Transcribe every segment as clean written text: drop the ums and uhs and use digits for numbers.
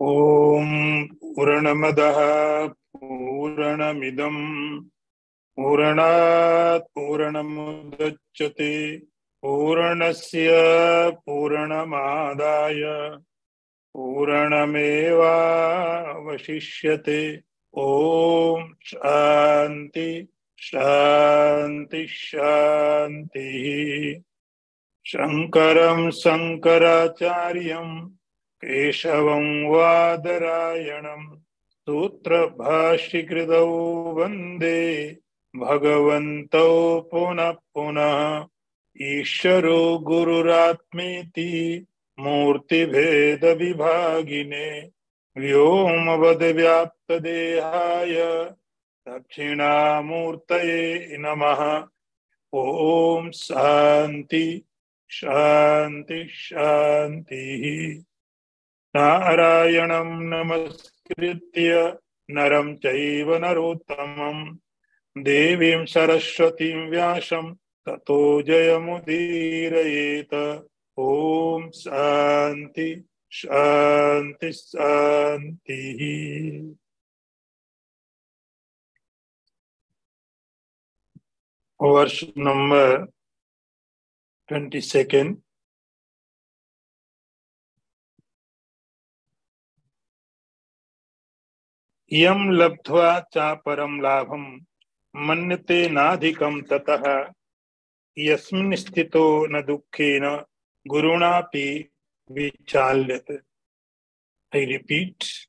Om Purnamadaha Purnamidam Purnat Purnamudachyate Purnasya Purnamadaya Purnameva Vashishyate. Om Shanti Shanti Shanti. Shankaram Sankaracharyam Keshavam Vadarayanam Sutra Bhashikridau Vande Bhagavantau Puna Puna Isharo Gururatmeti Murti Bheda Vibhagine Vyomavad Vyapta Dehaya Dakshinamurtaye Namaha. Om Shanti Shanti Shanti. Narayanam Namaskritya Naram Chaiva Narottamam Devim Saraswatim Vyasam Tato Jayamudirayeta. Om Shanti Shanti Shanti. Verse number 22nd. Yam labdhva cha param labham manyate nadhikam tatah yasmin sthito na dukkhena gurunapi vichalyate. I repeat.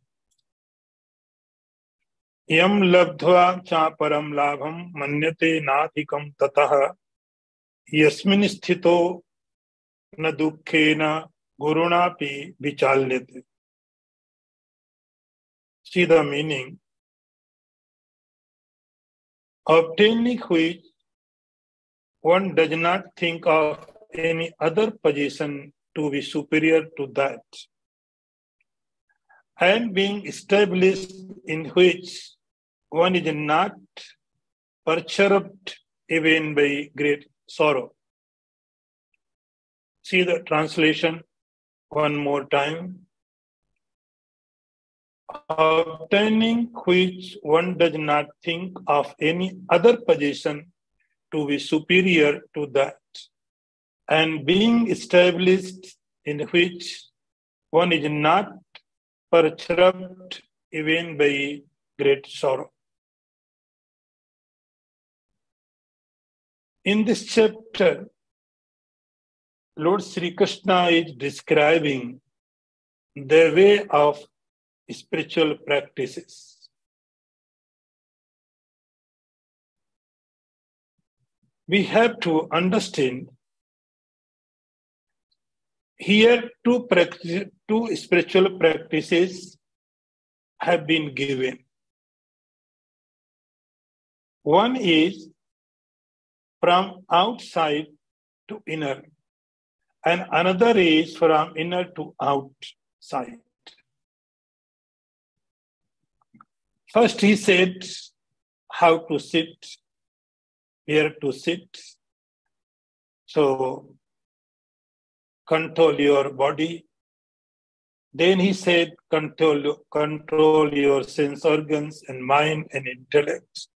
Yam labdhva cha param labham manyate nadhikam tatah yasmin sthito na dukkhena gurunapi vichalyate. See the meaning. Obtaining which one does not think of any other position to be superior to that, and being established in which one is not perturbed even by great sorrow. See the translation one more time. Obtaining which one does not think of any other position to be superior to that, and being established in which one is not perturbed even by great sorrow. In this chapter, Lord Sri Krishna is describing the way of spiritual practices. We have to understand here two spiritual practices have been given. One is from outside to inner, and another is from inner to outside. First, he said how to sit, where to sit. So, control your body. Then he said, control your sense organs and mind and intellect.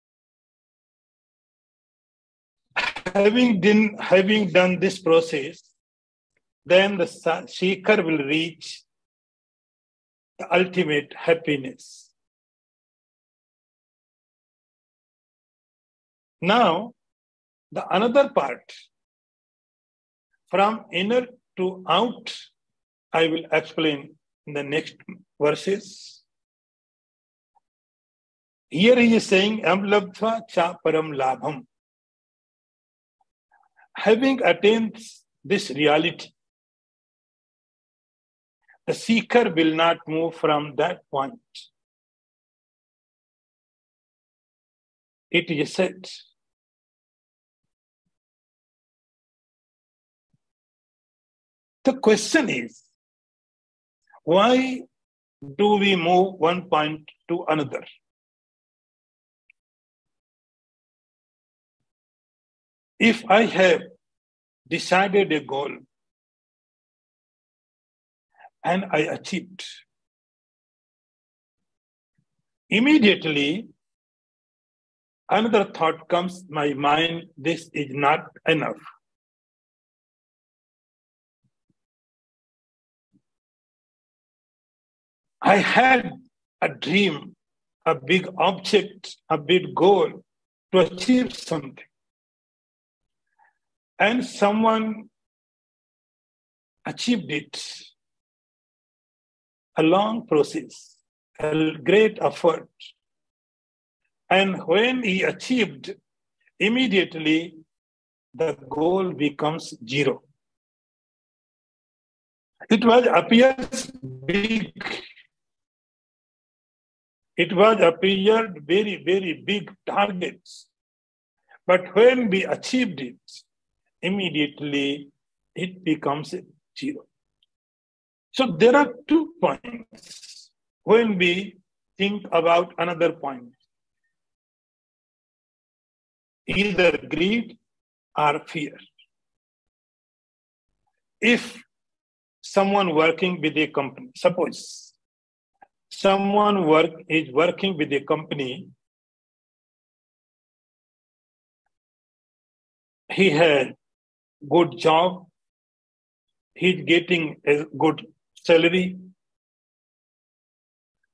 Having done this process, then the seeker will reach the ultimate happiness. Now, the another part, from inner to out, I will explain in the next verses. Here he is saying, Am labdhva cha param labham. Having attained this reality, the seeker will not move from that point. It is said, the question is, why do we move one point to another? If I have decided a goal and I achieved, immediately another thought comes my mind, this is not enough. I had a dream, a big object, a big goal to achieve something. And someone achieved it. A long process, a great effort. And when he achieved, immediately the goal becomes zero. It was appears big. It was appeared very, very big targets. But when we achieved it, immediately it becomes zero. So there are 2 points when we think about another point. Either greed or fear. If someone working with a company, suppose someone is working with a company, he had good job, he's getting a good salary,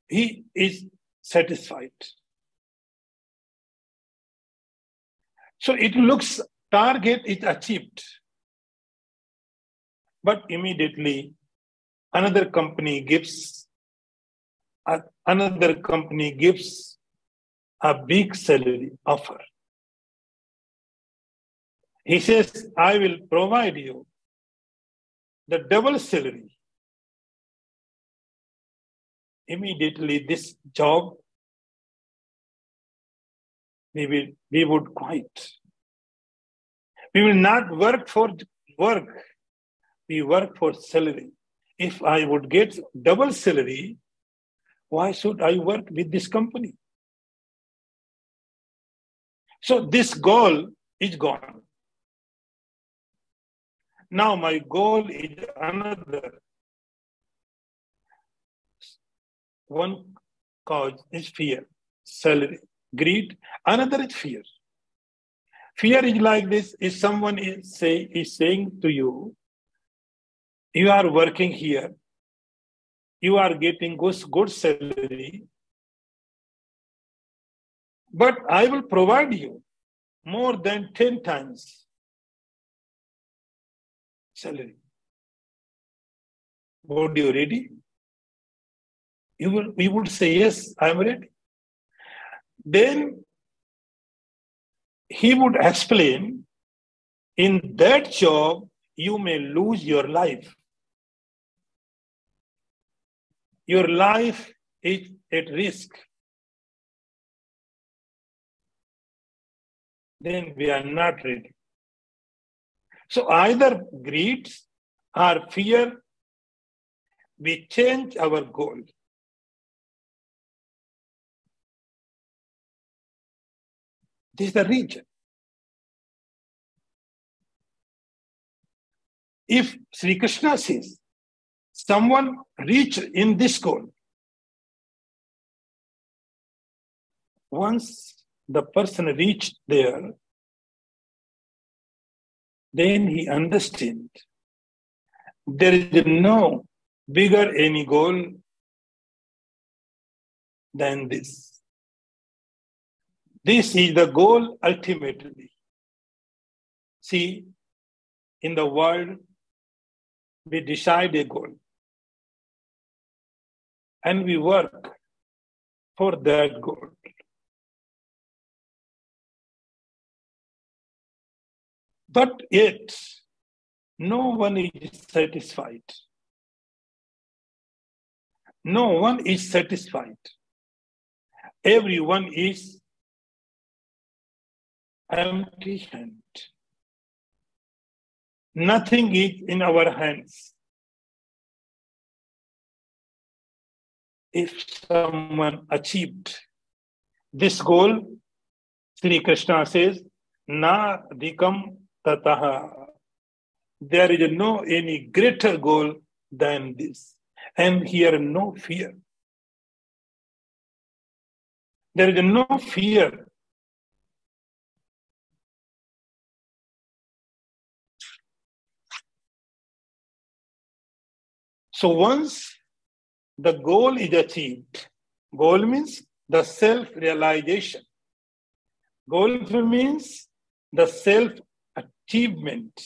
he is satisfied. So it looks target is achieved, but immediately another company gives a big salary offer. He says, I will provide you the double salary. Immediately this job, we would quit. We will not work for work. We work for salary. If I would get double salary, why should I work with this company? So this goal is gone. Now my goal is another. One cause is fear, salary, greed. Another is fear. Fear is like this: if someone is saying to you, you are working here, you are getting good salary, but I will provide you more than 10 times salary. Would you ready? We would say, yes, I am ready. Then he would explain, in that job, you may lose your life. Your life is at risk. Then we are not ready. So either greed or fear, we change our goal. This is the reason. If Sri Krishna says, someone reached in this goal, once the person reached there, then he understands there is no bigger any goal than this. This is the goal ultimately. See, in the world, we decide a goal and we work for that goal. But yet, no one is satisfied. No one is satisfied. Everyone is empty-handed. Nothing is in our hands. If someone achieved this goal, Sri Krishna says, na dikam tataha. There is no any greater goal than this. And here no fear. There is no fear. So once the goal is achieved, goal means the self-realization. Goal means the self-achievement.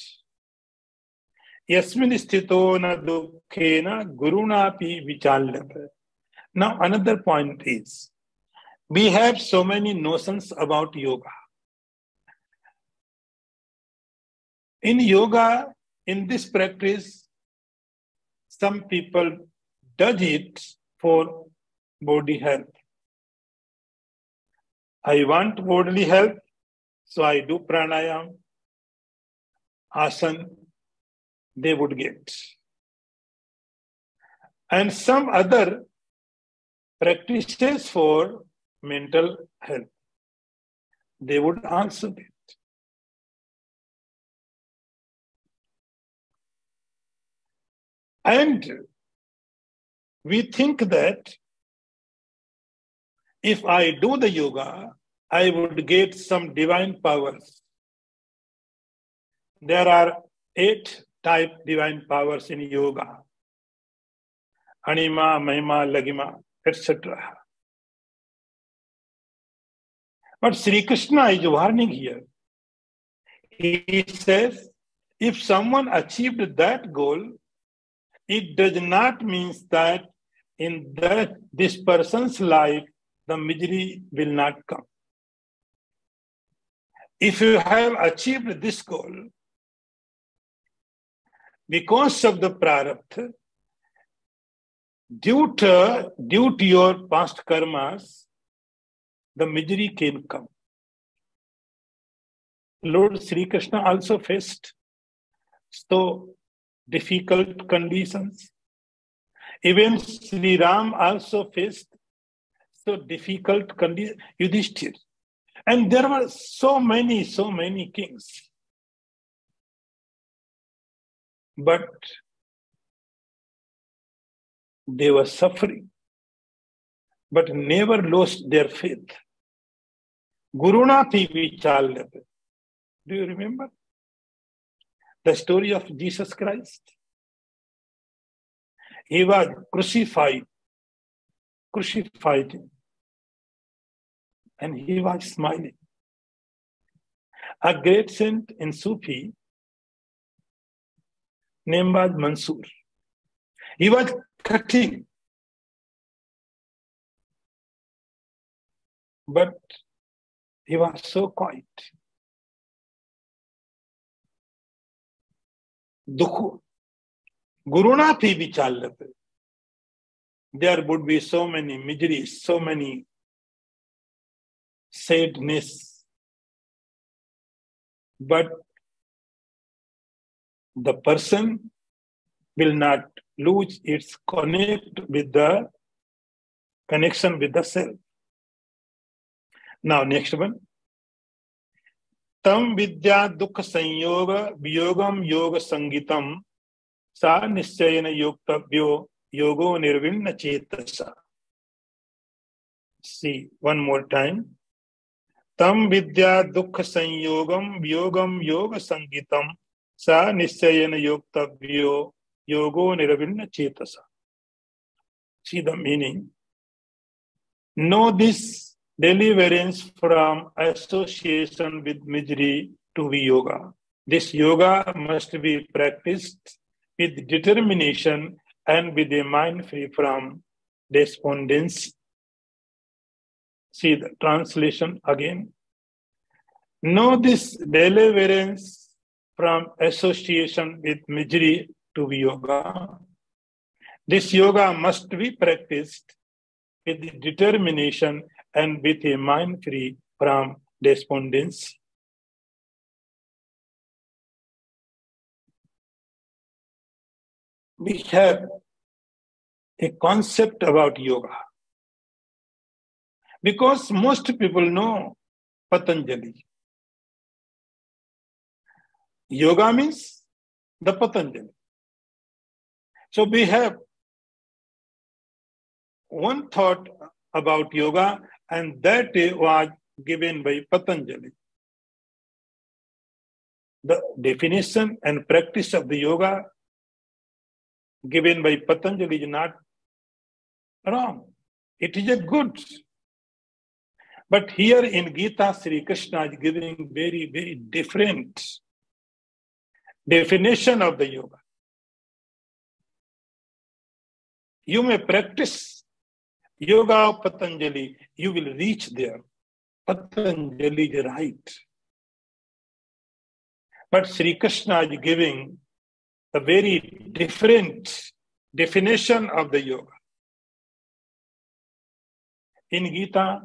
Yasmin sthito na dukkena gurunapi vichalyate. Now another point is, we have so many notions about yoga. In yoga, in this practice, some people does it for body health. I want bodily health, so I do pranayam, asana, they would get. And some other practices for mental health, they would also get. And we think that if I do the yoga, I would get some divine powers. There are 8 type divine powers in yoga. Anima, Mahima, Lagima, etc. But Sri Krishna is warning here. He says, if someone achieved that goal, it does not mean that in this person's life, the misery will not come. If you have achieved this goal, because of the prarabdha, due to your past karmas, the misery can come. Lord Sri Krishna also faced so difficult conditions. Even Sri Ram also faced so difficult conditions. Yudhishthir. And there were so many kings. But they were suffering, but never lost their faith. Gurunapi vichalyate. Do you remember the story of Jesus Christ? He was crucified, and he was smiling. A great saint in Sufi named was Mansur. He was cutting, but he was so quiet. Dukhu. Gurunapi vichalyate. There would be so many miseries, so many sadness. But the person will not lose its connection with the self. Now, next one. Tam vidya dukha sanyoga viyogam yoga sangitam sa nischayana yoktavyo yogo nirvinna chetasa. See, one more time. Tam vidya dukha sanyogam viyogam yoga sangitam sa nischayana yoktavyo yogo nirvinna chetasa. See the meaning. Know this deliverance from association with misery to be yoga. This yoga must be practiced with determination and with a mind free from despondency. See the translation again. Know this deliverance from association with misery to be yoga. This yoga must be practiced with determination and with a mind free from despondency. We have a concept about yoga because most people know Patanjali. Yoga means the Patanjali. So we have one thought about yoga and that was given by Patanjali. The definition and practice of the yoga given by Patanjali is not wrong. It is a good. But here in Gita, Sri Krishna is giving very, very different definition of the yoga. You may practice yoga of Patanjali, you will reach there. Patanjali is right. But Sri Krishna is giving a very different definition of the yoga. In Gita,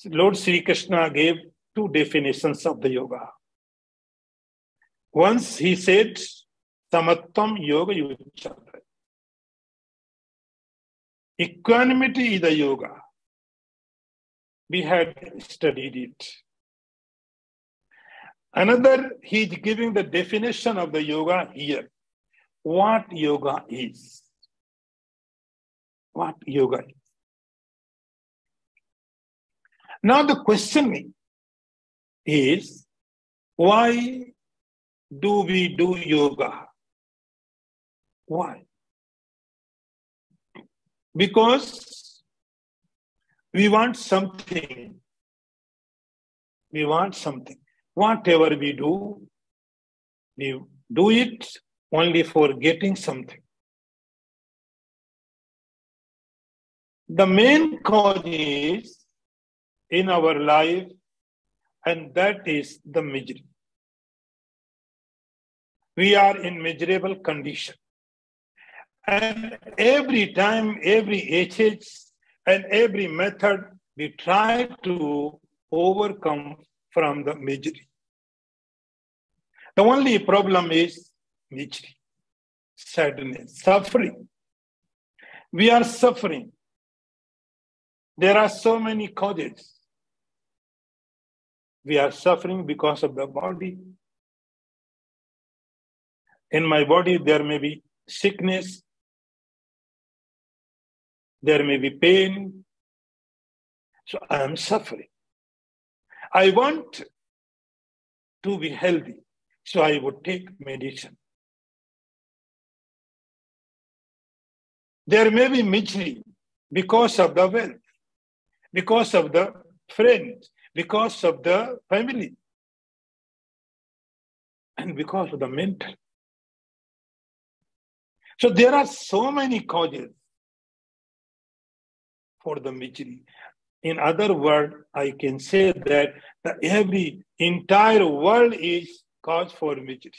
Lord Sri Krishna gave two definitions of the yoga. Once he said, Samatvam Yoga Yuchate. Equanimity is the yoga. We had studied it. Another, he is giving the definition of the yoga here. What yoga is? What yoga is? Now the question is, why do we do yoga? Why? Because we want something. We want something. Whatever we do it only for getting something. The main cause is in our life, and that is the misery. We are in miserable condition. And every time, every age, and every method, we try to overcome from the misery. The only problem is misery, sadness, suffering. We are suffering. There are so many causes. We are suffering because of the body. In my body, there may be sickness. There may be pain. So I am suffering. I want to be healthy. So I would take medicine. There may be misery because of the wealth, because of the friends, because of the family, and because of the mental. So there are so many causes for the misery. In other words, I can say that every entire world is cause for misery.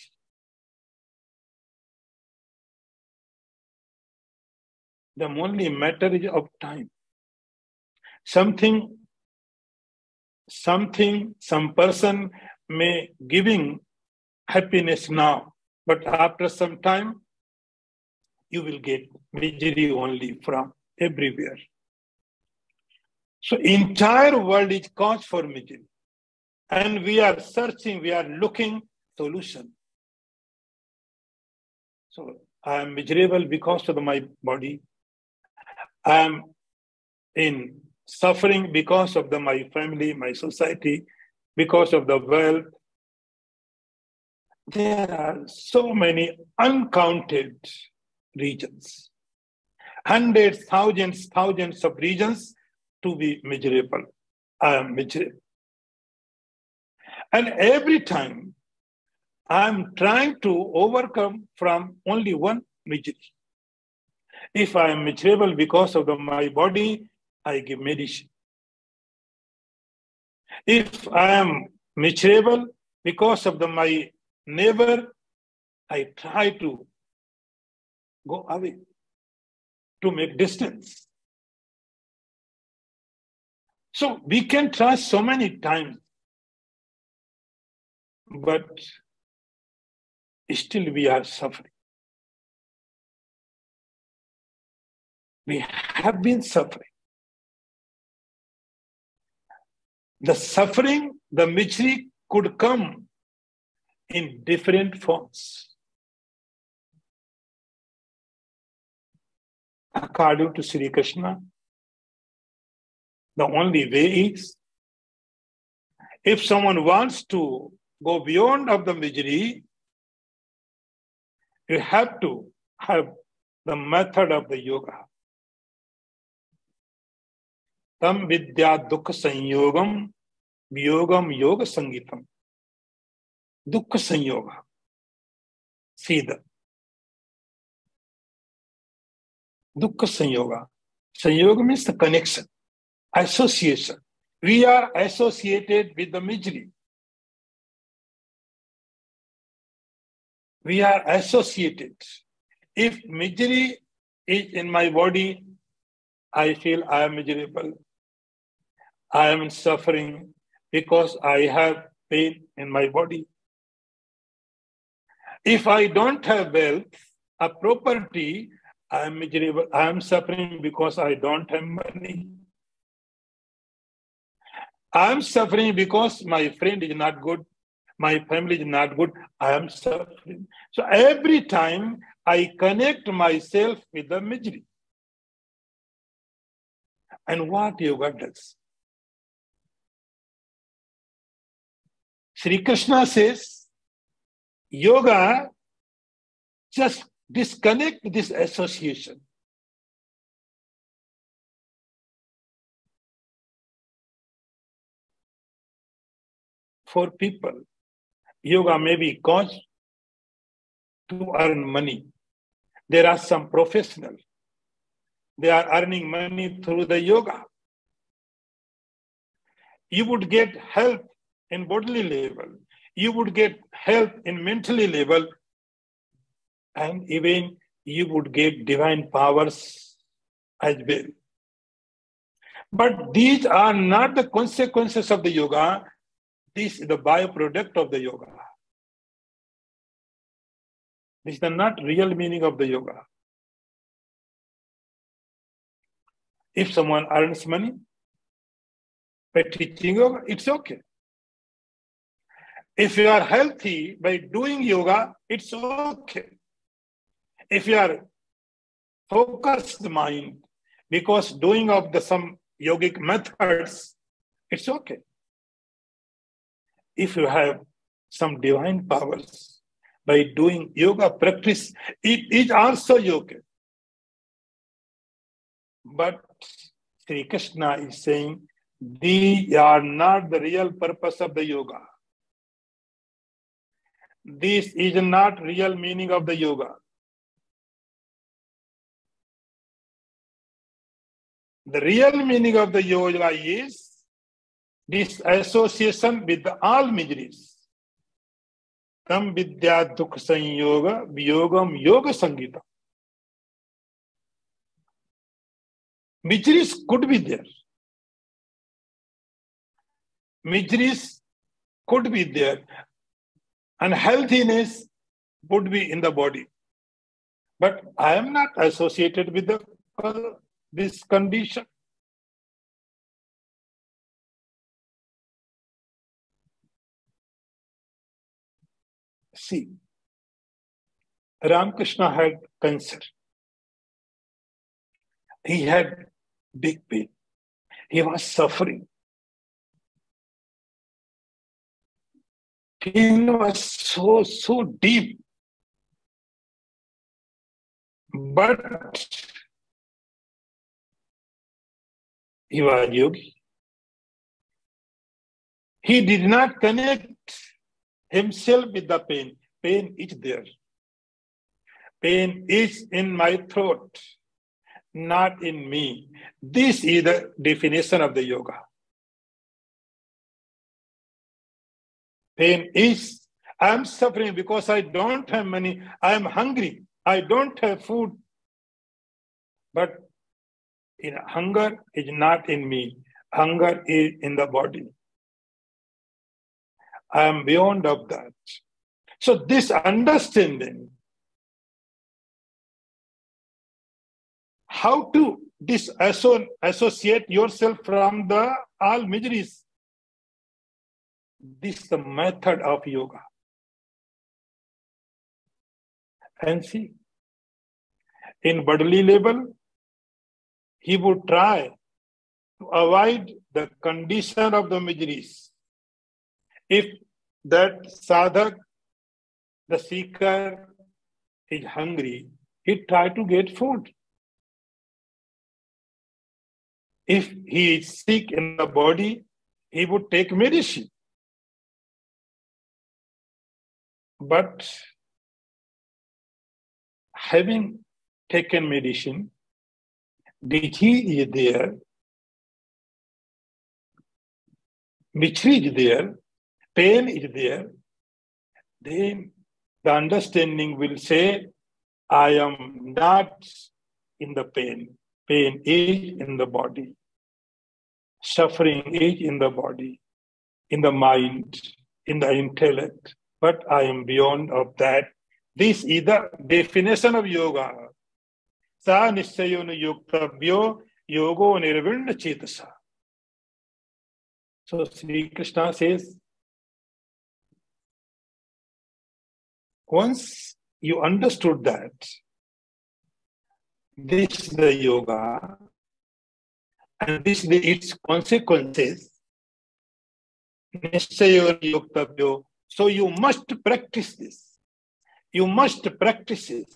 The only matter is of time. Some person may giving happiness now, but after some time, you will get misery only from everywhere. So entire world is cause for misery. And we are searching, we are looking solution. So I am miserable because of my body. I am in suffering because of my family, my society, because of the wealth. There are so many uncounted reasons. Hundreds, thousands of reasons to be miserable. I am miserable. And every time I am trying to overcome from only one misery. If I am miserable because of my body, I give medicine. If I am miserable because of my neighbor, I try to go away, to make distance. So we can try so many times, but still we are suffering. We have been suffering. The suffering, the misery could come in different forms. According to Sri Krishna, The only way is, if someone wants to go beyond of the misery, you have to have the method of the yoga. Tam vidya dukha sanyogam viyogam yoga sangitam. Dukha sanyoga. See the Dukha sanyoga. Sanyoga means the connection, association. We are associated with the misery. We are associated. If misery is in my body, I feel I am miserable. I am suffering because I have pain in my body. If I don't have wealth, a property, I am miserable. I am suffering because I don't have money. I am suffering because my friend is not good. My family is not good. I am suffering. So every time I connect myself with the misery. And what yoga does? Sri Krishna says, yoga just disconnect this association. For people, yoga may be cause to earn money. There are some professionals. They are earning money through the yoga. You would get help in bodily level. You would get help in mentally level. And even you would get divine powers as well. But these are not the consequences of the yoga. This is the byproduct of the yoga. This is the not real meaning of the yoga. If someone earns money by teaching yoga, it's okay. If you are healthy by doing yoga, it's okay. If you are focused mind because doing of the some yogic methods, it's okay. If you have some divine powers by doing yoga practice, it is also okay. But Sri Krishna is saying, these are not the real purpose of the yoga. This is not real meaning of the yoga. The real meaning of the yoga is this association with all miseries. Tam vidya dukha sanyoga viyogam yoga sangita. Miseries could be there. Miseries could be there. Unhealthiness would be in the body. But I am not associated with this condition. See, Ramakrishna had cancer. He had big pain. He was suffering. Pain was so deep. But he was yogi. He did not connect himself with the pain. Pain is there. Pain is in my throat, not in me. This is the definition of the yoga. Pain is, I am suffering because I don't have money. I am hungry. I don't have food. But hunger is not in me. Hunger is in the body. I am beyond of that. So this understanding, how to disassociate yourself from the all miseries, this is the method of yoga. And see, in bodily level, he would try to avoid the condition of the miseries. If that sadhak, the seeker, is hungry, he try to get food. If he is sick in the body, he would take medicine. But having taken medicine, disease is there, misery is there, pain is there, then the understanding will say, I am not in the pain. Pain is in the body. Suffering is in the body, in the mind, in the intellect. But I am beyond of that. This is the definition of yoga. Sa nischayo yuktavyo yogo nirvinna chetasa. So Sri Krishna says, once you understood that, this is the yoga, and this is its consequences, nischayo yuktavyo. So you must practice this. You must practice it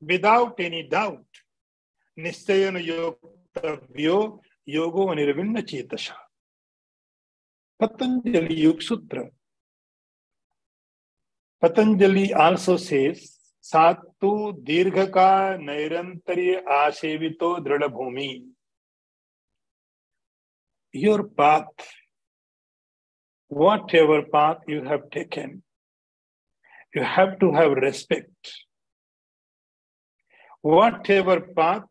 without any doubt. Nischayana yoktavyo yogo nirvinna chetasha. Patanjali Yoga Sutra. Patanjali also says, Satu dirghaka nairantarya asevito dhrada bhumi. Your path, whatever path you have taken, you have to have respect. Whatever path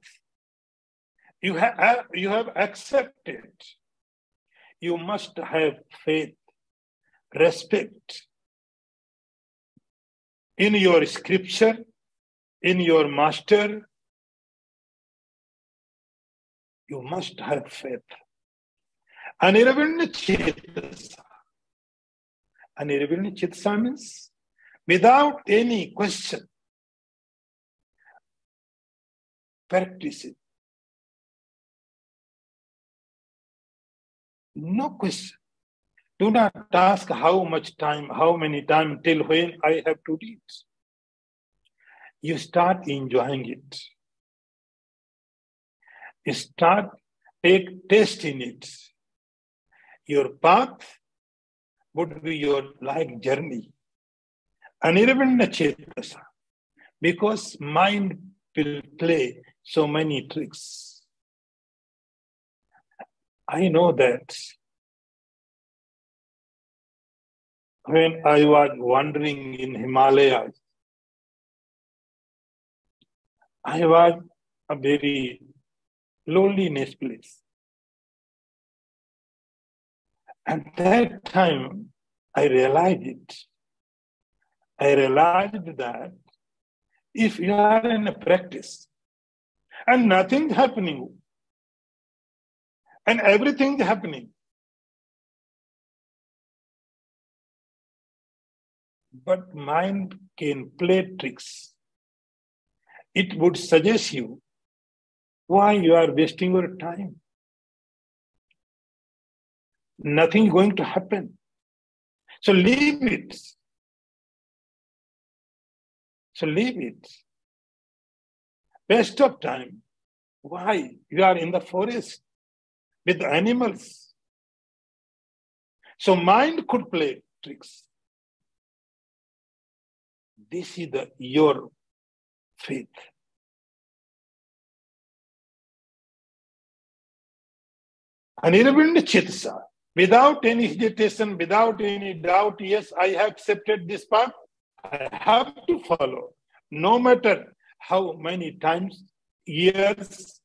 you have accepted, you must have faith, respect in your scripture, in your master. You must have faith. Anirvinna chetasa. Anirvinna chetasa means without any question, practice it. No question. Do not ask how much time, how many times, till when I have to do it. You start enjoying it. You start, take taste in it. Your path would be your life journey. Anirvinna chetasa. Because mind will play so many tricks. I know that when I was wandering in Himalayas, I was a very loneliness place. At that time, I realized it. I realized that if you are in a practice and nothing happening and everything happening, but mind can play tricks. It would suggest you why you are wasting your time. Nothing is going to happen. So leave it. So leave it. Waste of time. Why? You are in the forest with animals. So mind could play tricks. This is your faith. Anirvinna chetasa. Without any hesitation, without any doubt, yes, I have accepted this path. I have to follow. No matter how many times, years,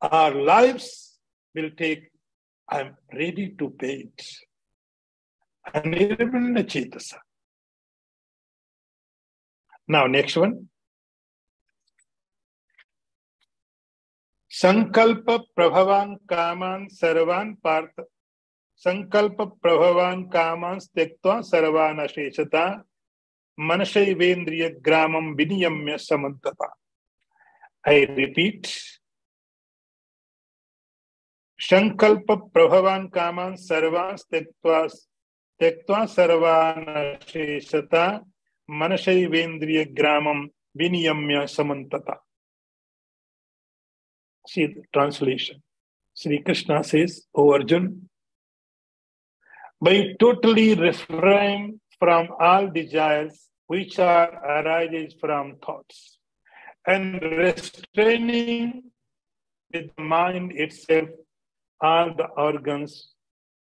our lives will take, I am ready to pay it. Anirvinna chetasa. Now, next one. Sankalpa prabhavan kaman sarvan partha. Sankalpa prabhavan kaman stektva sarvana sheshata. Manashaivendriya gramam viniyamya samantata. I repeat. Sankalpa prabhavan kaman sarvas tektva sarvana sheshata manashaivendriya gramam viniyamya samantata. See the translation. Sri Krishna says, O Arjun, by totally refrain from all desires which are arises from thoughts and restraining with the mind itself all the organs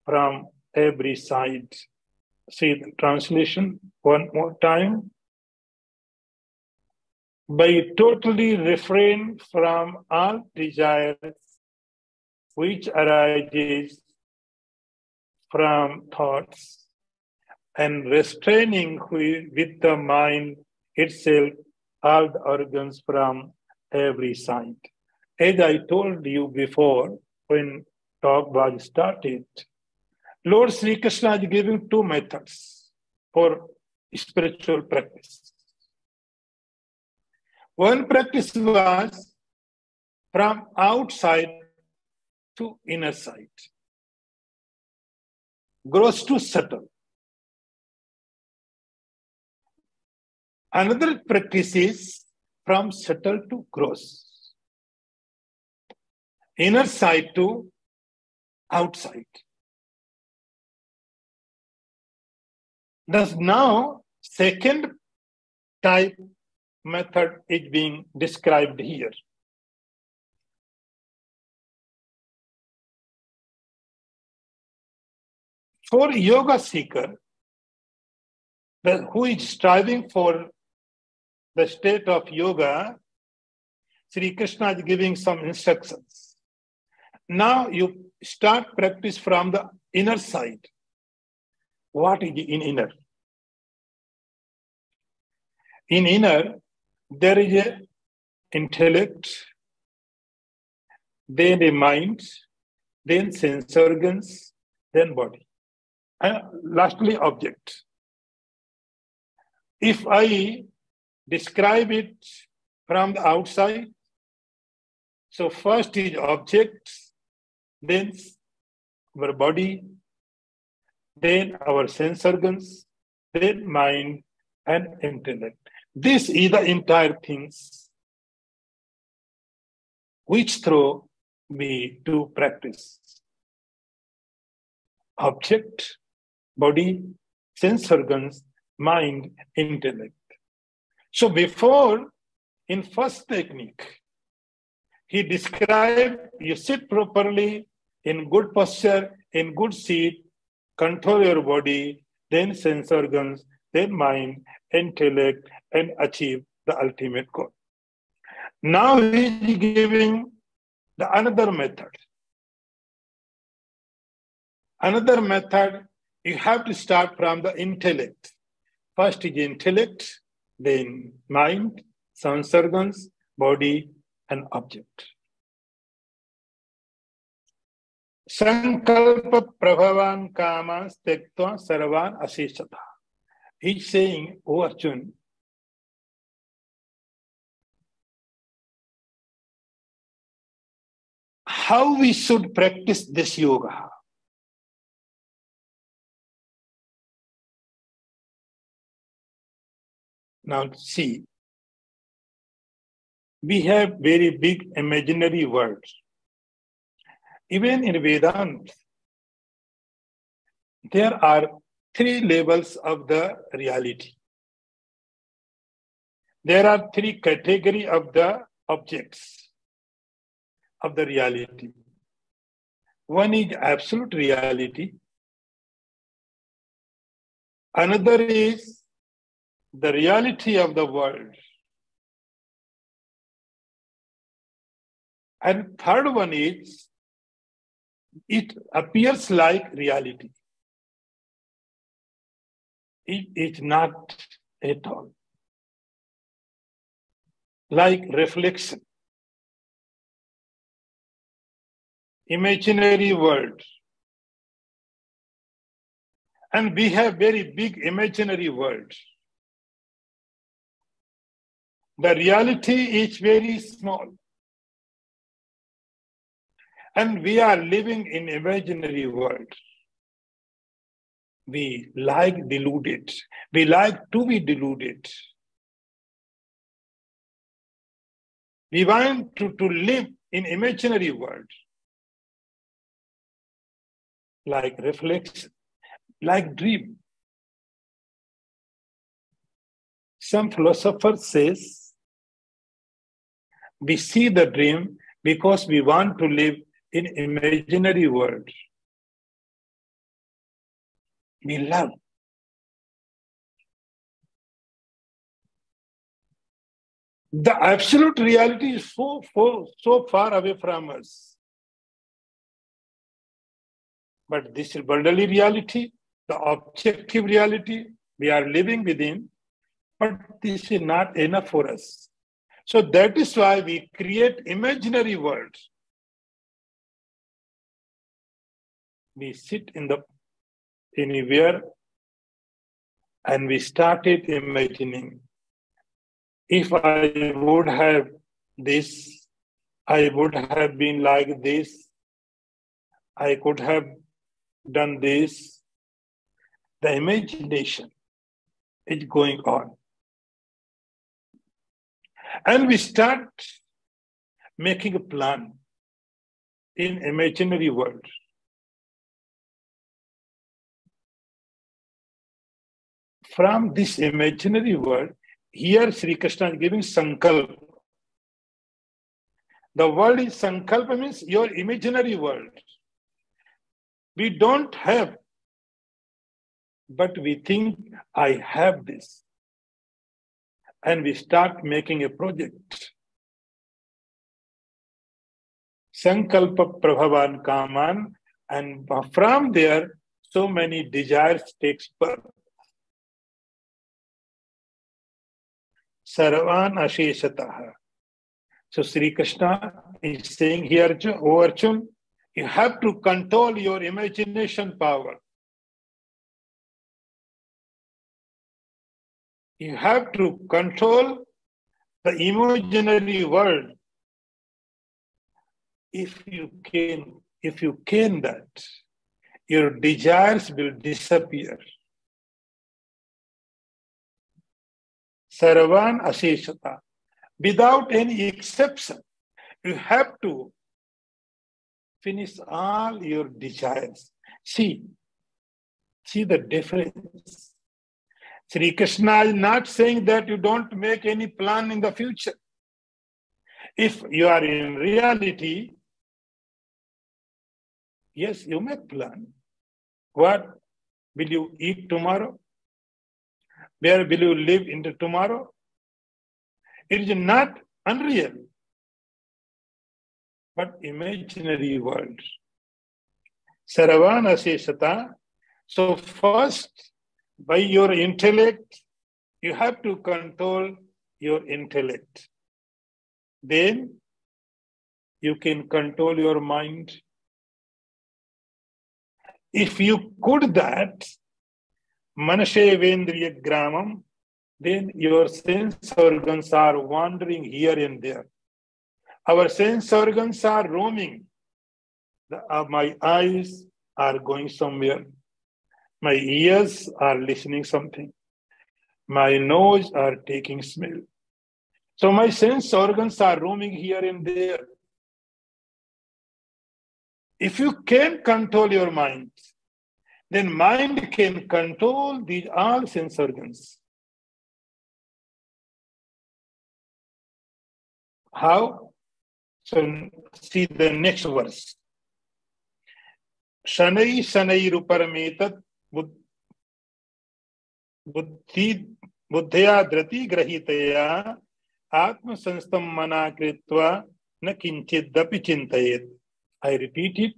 from every side. See the translation one more time. By totally refrain from all desires which arises from thoughts and restraining with the mind itself all the organs from every side. As I told you before, when talk was started, Lord Sri Krishna is giving two methods for spiritual practice. One practice was from outside to inner side, gross to subtle. Another practice is from subtle to gross, inner side to outside. Thus now, second type method is being described here. For yoga seeker, who is striving for the state of yoga, Sri Krishna is giving some instructions. Now you start practice from the inner side. What is in inner? In inner, there is a intellect, then a mind, then sense organs, then body, and lastly object. If I describe it from the outside, so first is object, then our body, then our sense organs, then mind and intellect. This is the entire things which through we do practice. Object, body, sense organs, mind, intellect. So before, in first technique, he described you sit properly in good posture, in good seat, control your body, then sense organs, then mind, intellect, and achieve the ultimate goal. Now he is giving the another method. Another method, you have to start from the intellect. First is intellect, then mind, sense organs, body, and object. Sankalpa prabhavan kamas tektva sarvan aseshata. He's saying, O Arjun, how we should practice this yoga? Now see, we have very big imaginary worlds. Even in Vedanta, there are three levels of the reality. There are three categories of the objects of the reality. One is absolute reality. Another is the reality of the world. And third one is, it appears like reality. It is not at all. Like reflection. Imaginary world. And we have very big imaginary world. The reality is very small. And we are living in imaginary world. We like deluded. We like to be deluded. We want to live in imaginary world. Like reflex, like dream. Some philosopher says we see the dream because we want to live in imaginary world. We love. The absolute reality is so far away from us. But this is worldly reality, the objective reality we are living within, but this is not enough for us. So that is why we create imaginary worlds. We sit in the anywhere and we started imagining. If I would have this, I would have been like this. I could have done this. The imagination is going on. And we start making a plan in imaginary world. From this imaginary world, here Sri Krishna is giving sankalpa. The word is sankalpa, means your imaginary world. We don't have, but we think I have this. And we start making a project. Sankalpa prabhavan kaman, and from there, so many desires takes birth. Sarvan asheshataha. So Sri Krishna is saying here, O Arjun, you have to control your imagination power. You have to control the imaginary world. If you can that, your desires will disappear. Sarvan asheshata. Without any exception, you have to finish all your desires. See the difference. Sri Krishna is not saying that you don't make any plan in the future. If you are in reality, yes, you make plan. What will you eat tomorrow? Where will you live into tomorrow? It is not unreal, but imaginary world. Saravana Seshata. So first, by your intellect, you have to control your intellect. Then you can control your mind. If you could that, Manashe Vendriya Gramam, then your sense organs are wandering here and there. Our sense organs are roaming. My eyes are going somewhere. My ears are listening something. My nose are taking smell. So my sense organs are roaming here and there. If you can control your mind, then mind can control these all sense organs. How? So see the next verse. Shanai Shanai Ruparametat Buddhya Drati Grahitaya Atma Sanstam Mana Kritva Na Kinchidapi Chintayet. I repeat it.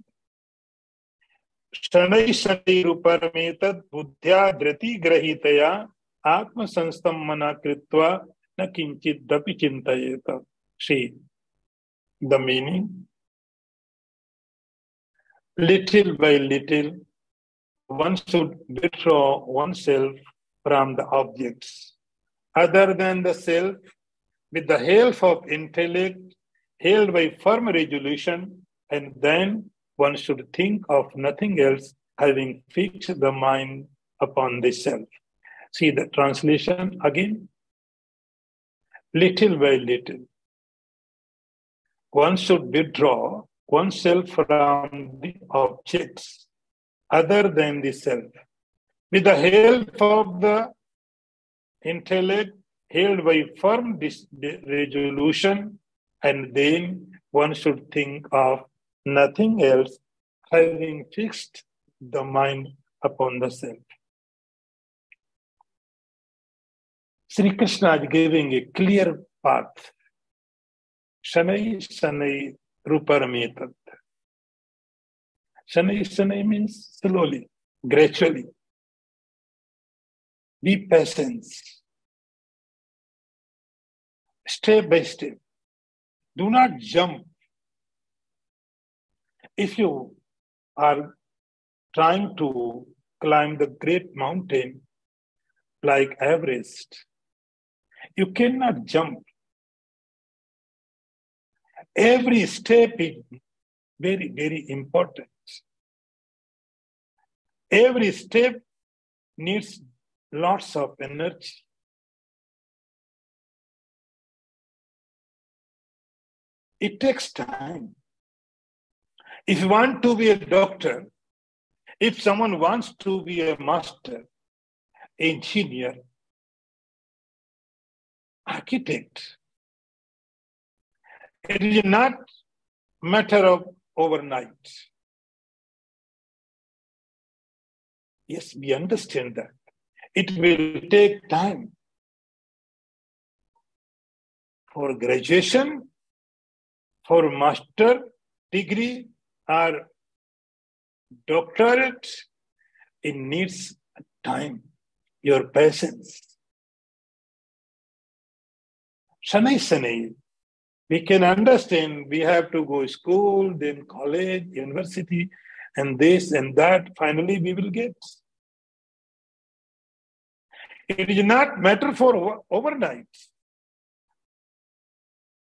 Shanai Shanai Ruparametat Buddhya Drati Grahitaya Atma Sanstam Mana Kritva Na Kinchidapi Chintayet. See the meaning. Little by little, one should withdraw oneself from the objects other than the self with the help of intellect held by firm resolution and then one should think of nothing else, having fixed the mind upon the self. See the translation again. Little by little, one should withdraw oneself from the objects other than the self. With the help of the intellect, held by firm resolution, and then one should think of nothing else, having fixed the mind upon the self. Sri Krishna is giving a clear path. Shanai Shanai Ruparamitat. Shanai Shanai means slowly, gradually. Be patient. Step by step. Do not jump. If you are trying to climb the great mountain like Everest, you cannot jump. Every step is very, very important. Every step needs lots of energy. It takes time. If you want to be a doctor, if someone wants to be a master, engineer, architect, it is not a matter of overnight. Yes, we understand that. It will take time. For graduation, for master degree or doctorate, it needs time, your patience. Shanai Shanai, we can understand we have to go to school, then college, university, and this and that, finally we will get. It is not matter for overnight.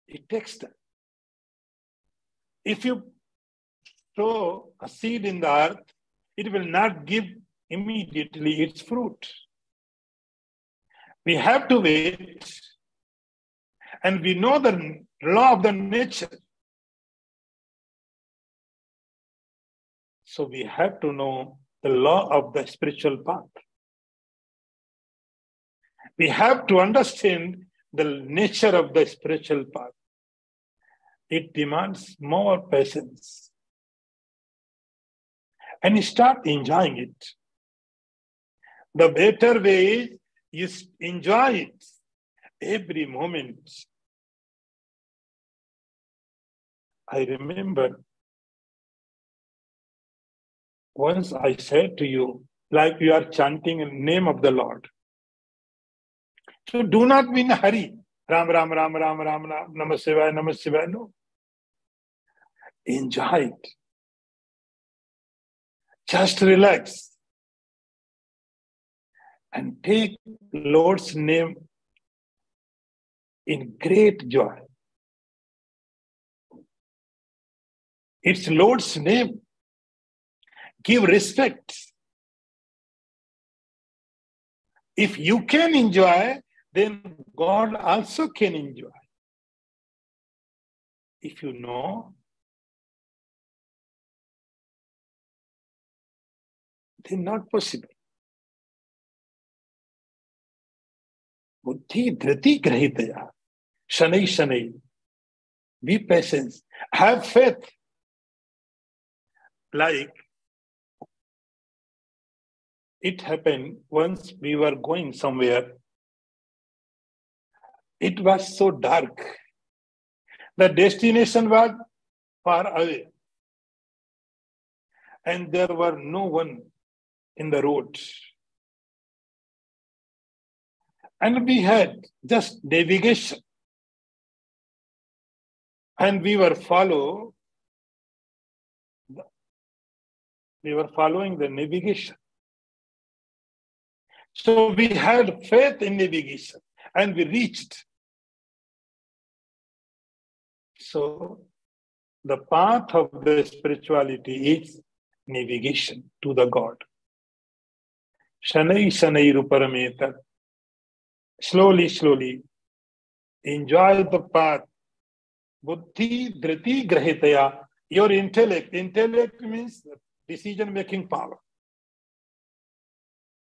It takes time. If you sow a seed in the earth, it will not give immediately its fruit. We have to wait, and we know the law of the nature. So we have to know the law of the spiritual path. We have to understand the nature of the spiritual path. It demands more patience. And you start enjoying it. The better way is enjoy it every moment. I remember once I said to you, like you are chanting the name of the Lord. So do not be in a hurry. Ram, Ram, Ram, Ram, Ram, Ram, Namah Shivaya, Namah Shivaya. No. Enjoy it. Just relax. And take Lord's name in great joy. It's Lord's name. Give respect. If you can enjoy, then God also can enjoy. If you know, then not possible. Buddhi dhriti grahitaya. Shanai Shanai. Be patient. Have faith. Like it happened once we were going somewhere. It was so dark. The destination was far away. And there were no one in the road. And we had just navigation. And we were following the navigation. So we had faith in navigation and we reached. So the path of the spirituality is navigation to the God. Shanai Shanai Ruparameta. Slowly, slowly, enjoy the path. Buddhi Dhriti Grahitaya. Your intellect. Intellect means decision-making power.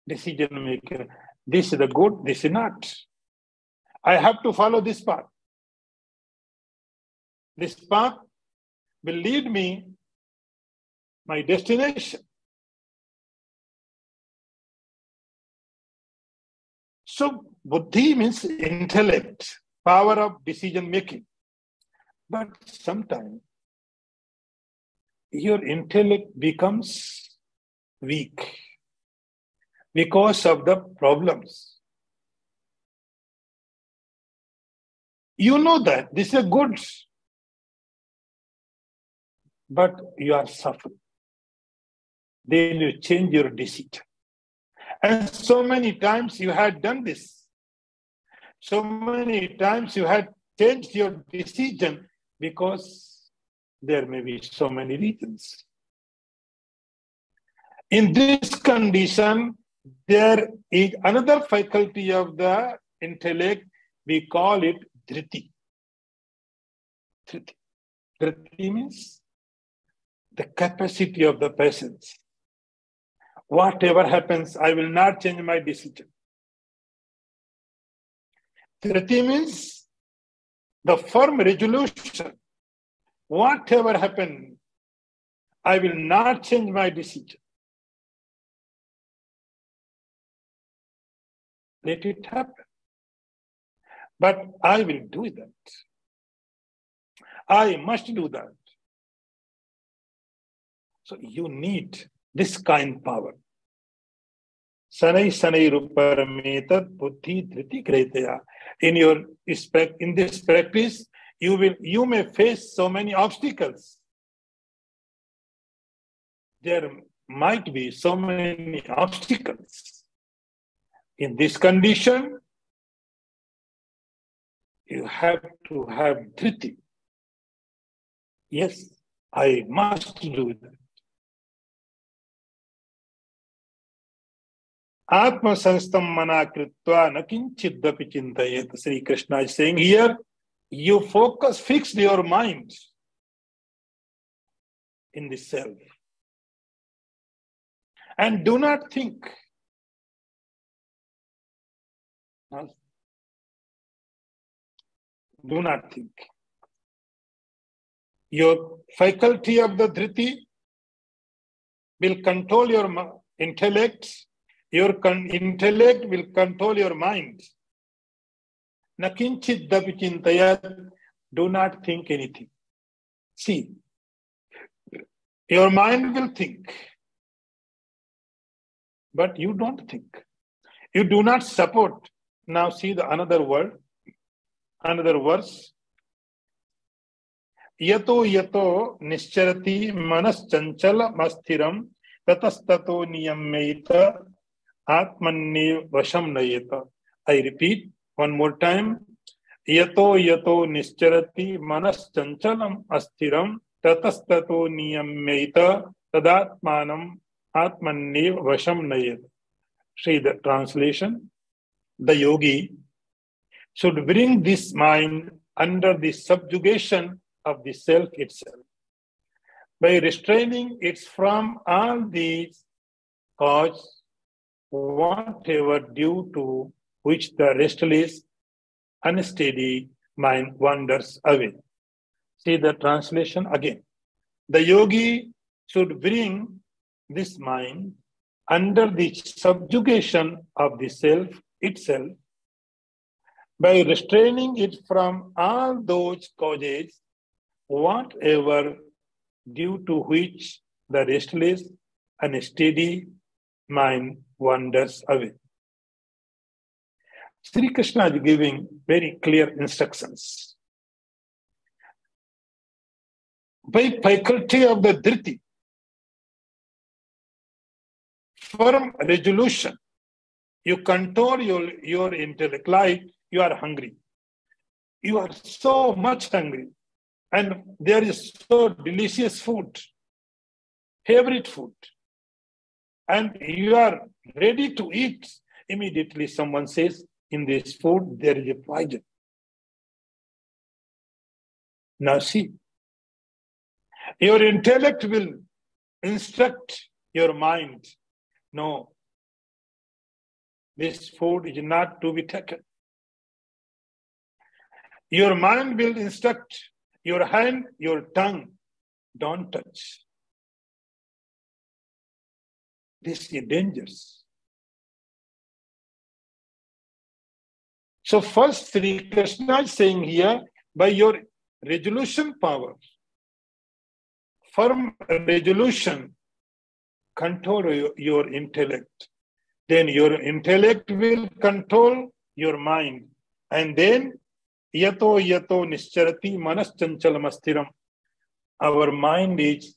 Decision-making. This is the good, this is not. I have to follow this path. This path will lead me my destination. So buddhi means intellect, power of decision making. But sometimes your intellect becomes weak because of the problems. You know that this is good, but you are suffering. Then you change your decision. And so many times you had done this. So many times you had changed your decision because there may be so many reasons. In this condition, there is another faculty of the intellect. We call it dhriti. Dhriti. Dhriti means the capacity of the patience. Whatever happens, I will not change my decision. Dhriti means the firm resolution. Whatever happens, I will not change my decision. Let it happen. But I will do that. I must do that. So you need this kind of power. Sanai sanai ruparameta buddhi dhriti grahitaya. In this practice, you may face so many obstacles. There might be so many obstacles. In this condition, you have to have dhriti. Yes, I must do that. Atma sanstam mana kritva na kinchiddapi chintayet. Sri Krishna is saying here, you fix your mind in the self. And do not think. Do not think. Your faculty of the dhriti will control your intellect. Your intellect will control your mind. Nakinchit dapichintayat. Do not think anything. See, your mind will think, but you don't think. You do not support. Now see the another word, another verse. Yato yato nischarati manas chanchala masthiram tatastato niyammeita atmanni vasham nayeta. I repeat one more time. Yato yato nischarati manas chanchalam asthiram tatastato niyammeita tadatmanam atmanni vasham nayeta. See the translation. The yogi should bring this mind under the subjugation of the self itself by restraining it from all these causes, whatever due to which the restless, unsteady mind wanders away. See the translation again. The yogi should bring this mind under the subjugation of the self itself by restraining it from all those causes, whatever due to which the restless, unsteady mind wanders away. Sri Krishna is giving very clear instructions. By faculty of the dhriti, firm resolution, you control your intellect. Like you are hungry. You are so much hungry. and there is so delicious food, favorite food, and you are ready to eat. Immediately someone says, in this food there is a poison. Now see, your intellect will instruct your mind, no, this food is not to be taken. Your mind will instruct your hand, your tongue, don't touch. This is dangerous. So first Sri Krishna is saying here, by your resolution power, firm resolution, control your intellect. Then your intellect will control your mind. And then, yato nischarati manas chanchalam astiram. Our mind is,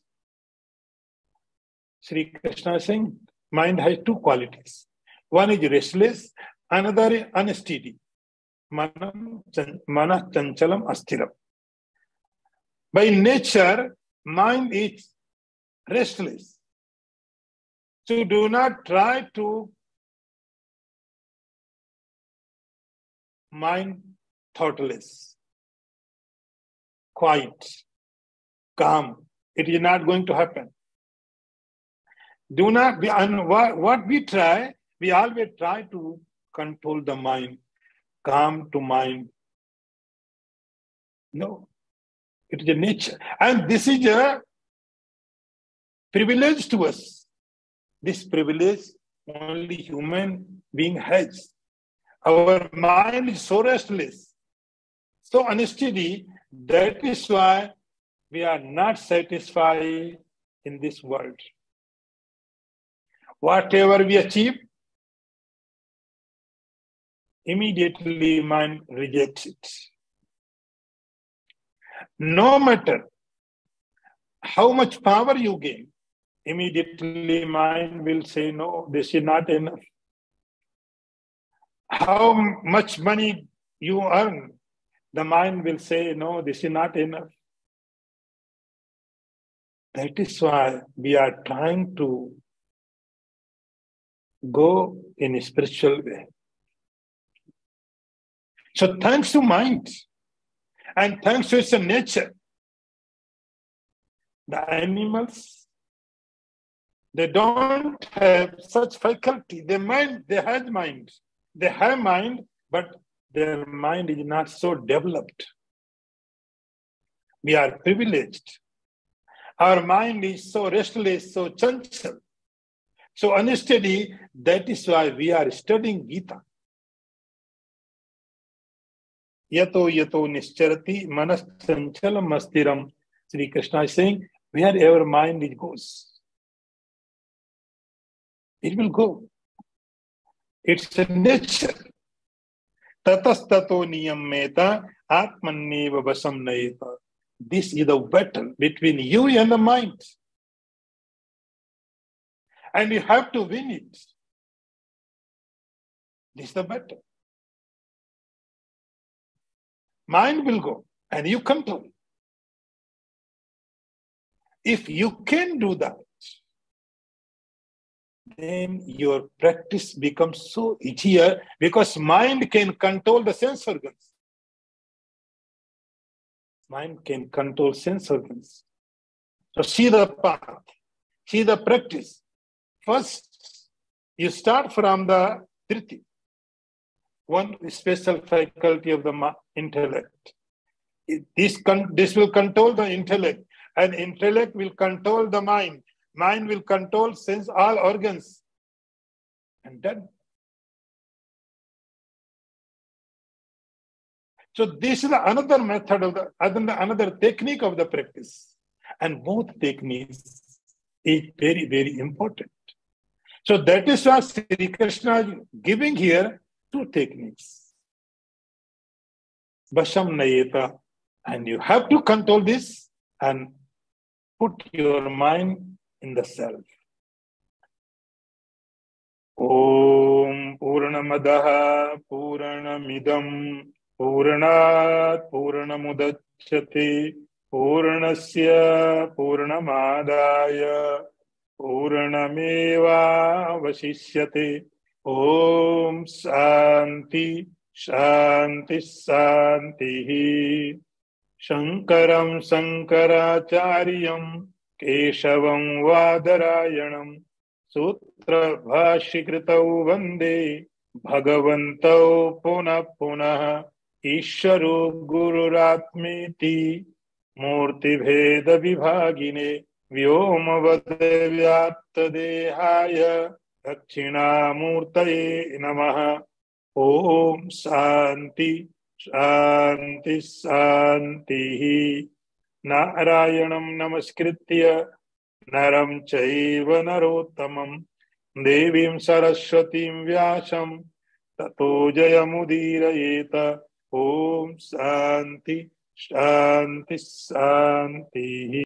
Sri Krishna is saying, mind has two qualities. One is restless, another is unsteady. Manas chanchalam astiram. By nature, mind is restless. So do not try to mind thoughtless, quiet, calm. It is not going to happen. Do not be, and what we try, we always try to control the mind, calm to mind. No, it is a nature. And this is a privilege to us. This privilege only human being has. Our mind is so restless, so unsteady, that is why we are not satisfied in this world. Whatever we achieve, immediately mind rejects it. No matter how much power you gain, immediately mind will say, no, this is not enough. How much money you earn, the mind will say, no, this is not enough. That is why we are trying to go in a spiritual way. So thanks to mind and thanks to its nature, the animals, they don't have such faculty. They have mind. They have mind, but their mind is not so developed. We are privileged. Our mind is so restless, so chanchal, so unsteady. That is why we are studying Gita. Yato nischarati manas chanchalam astiram. Sri Krishna is saying, wherever mind it goes, it will go. It's a nature. Tatastato niyameta atmanneva vasam nayeta. This is the battle between you and the mind. And you have to win it. This is the battle. Mind will go and you control. If you can do that, then your practice becomes so easier because mind can control the sense organs. Mind can control sense organs. So see the path, see the practice. First, you start from the Triti, one special faculty of the intellect. This will control the intellect, and intellect will control the mind. Mind will control sense all organs. And done. So this is another method of another technique of the practice. And both techniques is very, very important. So that is why Sri Krishna is giving here two techniques. Vasham Nayeta. And you have to control this and put your mind in the self. Om Purnamadaha Purnamidam Purnat Purnamudachyate पूर्णस्य पूर्णमादाय पूर्णमेवावशिष्यते। ओम शांति शांति शांति। शंकरं शंकराचार्यं केशवं वादरायणं सूत्रभाष्यकृतौ वन्दे भगवन्तौ पुनः पुनः। ईश्वरो गुरुरात्मेति मूर्तिभेद विभागिने व्योमवद्व्याप्तदेहाय दक्षिणामूर्तये नमः। ओम शांति शांति शांति। नारायणं नमस्कृत्य नरं चैव नरोत्तमं देवीं सरस्वतीं व्यासं ततो जयमुदीरयेत। ओम शांति शांति शांति।